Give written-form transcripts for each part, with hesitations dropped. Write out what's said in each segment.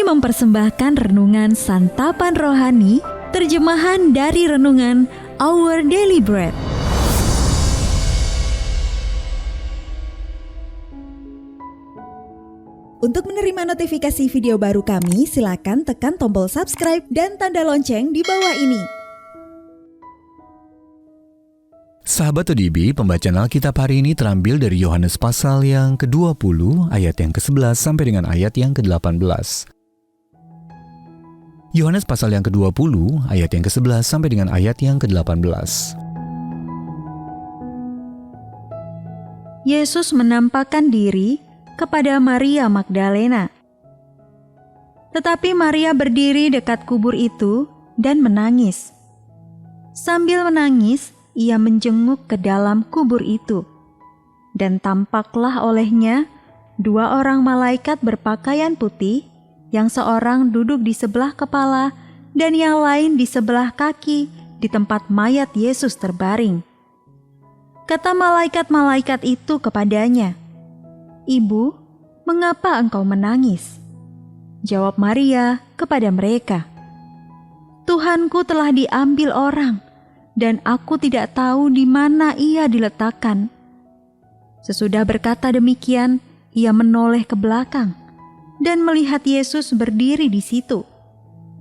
mempersembahkan renungan Santapan Rohani, terjemahan dari renungan Our Daily Bread. Untuk menerima notifikasi video baru kami, silakan tekan tombol subscribe dan tanda lonceng di bawah ini. Sahabat ODB, pembacaan Alkitab hari ini terambil dari Yohanes pasal yang ke-20, ayat yang ke-11 sampai dengan ayat yang ke-18. Yohanes pasal yang ke-20, ayat yang ke-11 sampai dengan ayat yang ke-18. Yesus menampakkan diri kepada Maria Magdalena. Tetapi Maria berdiri dekat kubur itu dan menangis. Sambil menangis, ia menjenguk ke dalam kubur itu. Dan tampaklah olehnya 2 orang malaikat berpakaian putih, yang seorang duduk di sebelah kepala dan yang lain di sebelah kaki di tempat mayat Yesus terbaring. Kata malaikat-malaikat itu kepadanya, "Ibu, mengapa engkau menangis?" Jawab Maria kepada mereka, "Tuhanku telah diambil orang, dan aku tidak tahu di mana ia diletakkan." Sesudah berkata demikian, ia menoleh ke belakang dan melihat Yesus berdiri di situ.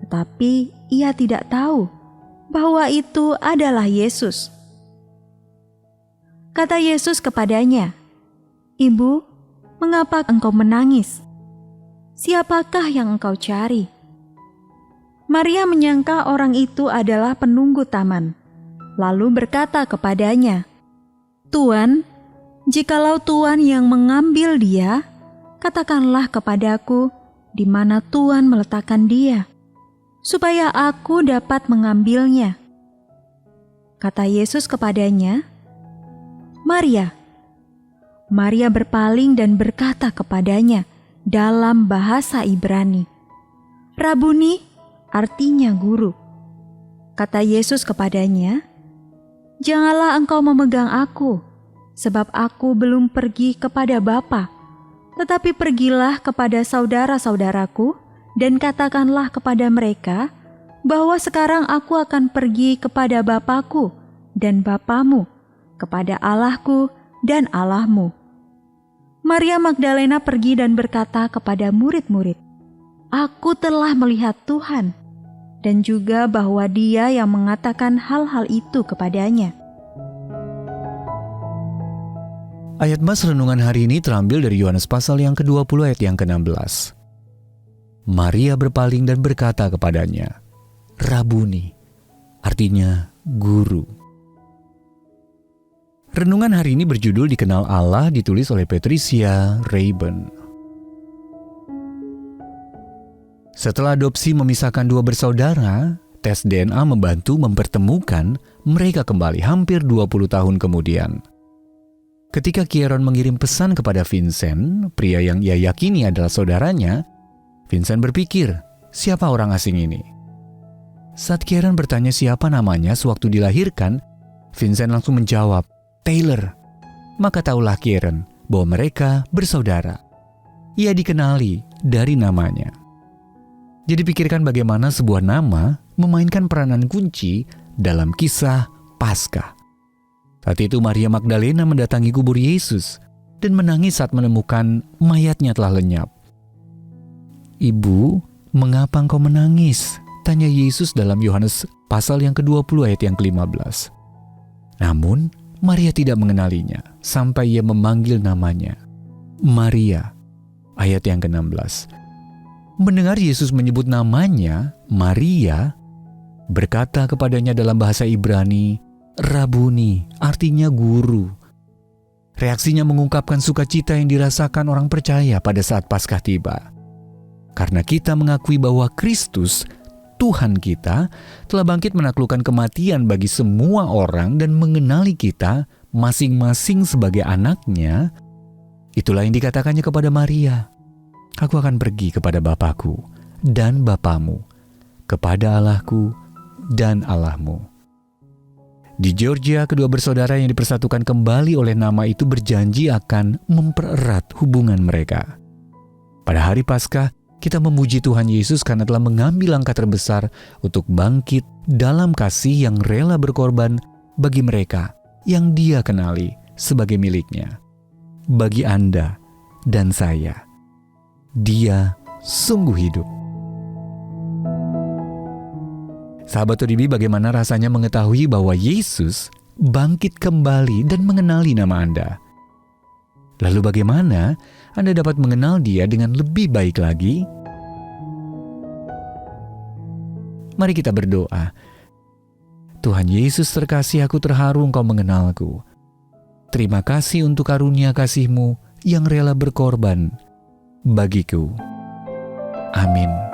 Tetapi ia tidak tahu bahwa itu adalah Yesus. Kata Yesus kepadanya, "Ibu, mengapa engkau menangis? Siapakah yang engkau cari?" Maria menyangka orang itu adalah penunggu taman, lalu berkata kepadanya, "Tuan, jikalau Tuan yang mengambil dia, katakanlah kepadaku di mana Tuan meletakkan dia, supaya aku dapat mengambilnya." Kata Yesus kepadanya, "Maria." Maria berpaling dan berkata kepadanya dalam bahasa Ibrani, "Rabuni," artinya guru. Kata Yesus kepadanya, "Janganlah engkau memegang aku, sebab aku belum pergi kepada Bapa. Tetapi pergilah kepada saudara-saudaraku dan katakanlah kepada mereka bahwa sekarang aku akan pergi kepada Bapakku dan Bapamu, kepada Allahku dan Allahmu." Maria Magdalena pergi dan berkata kepada murid-murid, "Aku telah melihat Tuhan," dan juga bahwa Dia yang mengatakan hal-hal itu kepadanya. Ayat mas renungan hari ini terambil dari Yohanes pasal yang ke-20 ayat yang ke-16. Maria berpaling dan berkata kepadanya, "Rabuni," artinya guru. Renungan hari ini berjudul Dikenal Allah, ditulis oleh Patricia Rayburn. Setelah adopsi memisahkan 2 bersaudara, tes DNA membantu mempertemukan mereka kembali hampir 20 tahun kemudian. Ketika Kieron mengirim pesan kepada Vincent, pria yang ia yakini adalah saudaranya, Vincent berpikir, siapa orang asing ini? Saat Kieron bertanya siapa namanya sewaktu dilahirkan, Vincent langsung menjawab, "Taylor." Maka tahulah Kieron bahwa mereka bersaudara. Ia dikenali dari namanya. Jadi pikirkan bagaimana sebuah nama memainkan peranan kunci dalam kisah Paskah. Saat itu Maria Magdalena mendatangi kubur Yesus dan menangis saat menemukan mayatnya telah lenyap. "Ibu, mengapa engkau menangis?" tanya Yesus dalam Yohanes pasal yang ke-20 ayat yang ke-15. Namun Maria tidak mengenalinya sampai ia memanggil namanya, "Maria." Ayat yang ke-16. Mendengar Yesus menyebut namanya, Maria berkata kepadanya dalam bahasa Ibrani, "Rabuni," artinya guru. Reaksinya mengungkapkan sukacita yang dirasakan orang percaya pada saat Paskah tiba. Karena kita mengakui bahwa Kristus, Tuhan kita, telah bangkit menaklukkan kematian bagi semua orang dan mengenali kita masing-masing sebagai anaknya, itulah yang dikatakannya kepada Maria, "Aku akan pergi kepada Bapakku dan Bapamu, kepada Allahku dan Allahmu." Di Georgia, kedua bersaudara yang dipersatukan kembali oleh nama itu berjanji akan mempererat hubungan mereka. Pada hari Paskah, Kita memuji Tuhan Yesus karena telah mengambil langkah terbesar untuk bangkit dalam kasih yang rela berkorban bagi mereka yang Dia kenali sebagai miliknya. Bagi Anda dan saya, Dia sungguh hidup. Sahabat ODB, bagaimana rasanya mengetahui bahwa Yesus bangkit kembali dan mengenali nama Anda? Lalu bagaimana Anda dapat mengenal Dia dengan lebih baik lagi? Mari kita berdoa. Tuhan Yesus terkasih, aku terharu Engkau mengenalku. Terima kasih untuk karunia kasih-Mu yang rela berkorban bagiku. Amin.